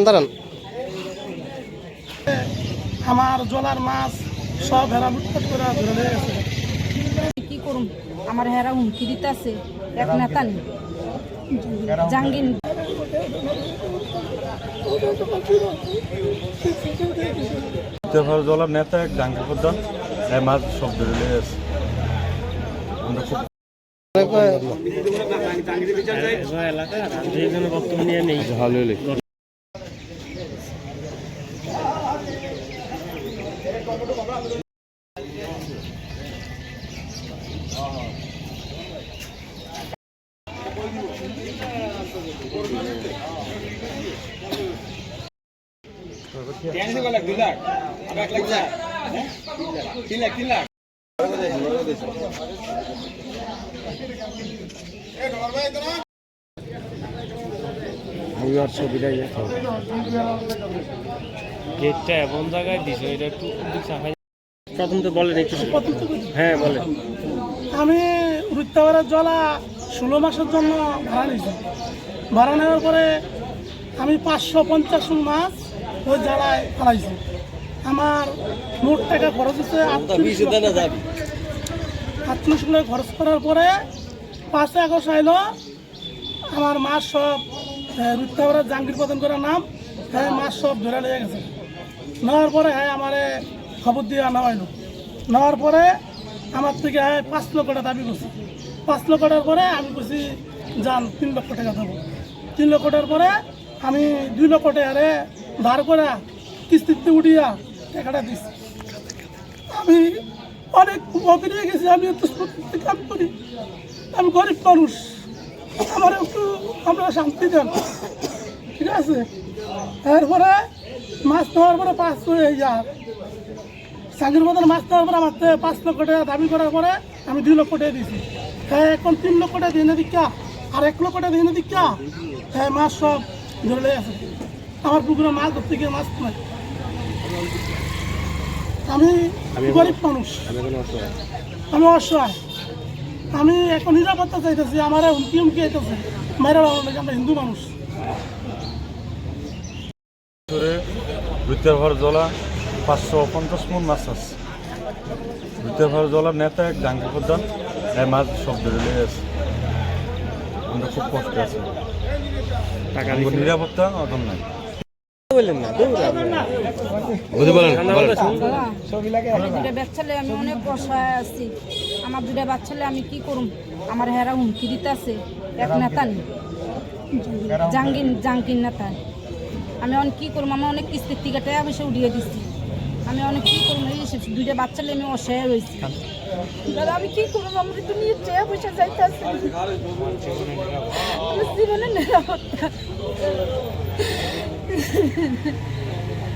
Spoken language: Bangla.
দাঁড়ান। আমার জলার মাছ সব হেরা লুটপাট করে ধরে নিয়ে গেছে। কি করুম, আমার হেরা হুমকি দিতেছে এক নেতা নেই জাঙ্গিন। জলার নেতা এক জাঙ্গি প্রধান মাছ সব ধরে নিয়ে গেছে। আমরা খুব গেটটা এমন জায়গায় দিছে, এটা একটু প্রথম তো বলেন একটু। হ্যাঁ বলেন। আমি রুত্তাবাড়ার জলা 16 মাসের জন্য ভাড়া নিয়েছি। ভাড়া নেওয়ার পরে আমি 550 মাছ ওই জ্বালায় ফেলাইছি। আমার মোট টাকা খরচ হচ্ছে 38 কিলো খরচ করার পরে 5 আগস্ট আইলো। আমার মাছ সব রুত্তাবাড়ার জাঙ্গির প্রদান করার নাম, হ্যাঁ মাছ সব ধরে লেগে গেছে। নেওয়ার পরে হ্যাঁ আমারে খবর দিয়ে আনা হইলো। নেওয়ার পরে আমার থেকে 5 লক্ষ টাকা দাবি করছি। 5 লক্ষ টাকার পরে আমি বলছি যান 3 লক্ষ টাকা দেবো। 3 লক্ষ টাকার পরে আমি 2 লক্ষ টাকারে ধার করে কিস্তিতে উঠিয়া টাকাটা দিচ্ছি। আমি অনেক অফিরে গেছি, আমি একটু কাম করি, আমি গরিব মানুষ, আমার একটু আপনারা শান্তি দেন, ঠিক আছে? এরপরে মাছ নেওয়ার পরে 5 সাগের মতন মাছ নেওয়ার পরে আমার 5 লক্ষ টাকা দাবি করার পরে আমি 2 লক্ষ টাকা দিয়েছি। হ্যাঁ এখন 3 লক্ষ টাকা দিয়ে না দীক্ষা আর 1 লক্ষ টাকা দিয়ে না দীক্ষা, হ্যাঁ মাছ সব ধরে লেগে আছে। আমার পুকুরে মাছ ধরতে গিয়ে মাছ নাই। আমি গরিব মানুষ, আমি অসহায়, আমি এখন নিরাপত্তা চাইতেছি। আমার হুমকি আইতেছে মেয়েরা, আমরা হিন্দু মানুষ। রুত্তারভার জলা 550 মন মাছ আছে। রুত্তারভার জলার নেতা এক জাঙ্গি প্রধান মাছ সব ধরে নিয়ে গেছে। আমরা খুব কষ্টে আছি, নিরাপত্তা এখন নাই। আমি 2টা বাচ্চালে আমি অনেক অসহায় আছি। আমার 2টা বাচ্চালে আমি কি করুম, আমার হেরা হুমকি দিতেছে এক নেতা নেই জাঙ্গিন নেতা। আমি অনেক কী করুম, আমি অনেক কিস্তির থেকে টাকা পয়সা উঠিয়ে দিচ্ছি। আমি অনেক কী করুম, এই 2টা বাচ্চালে আমি অসহায় রয়েছি। দাদা আমি কী করুম, আমার তো নিয়ে টাকা পয়সা যাইতেছে, আমার জীবনে নিরাপত্তা।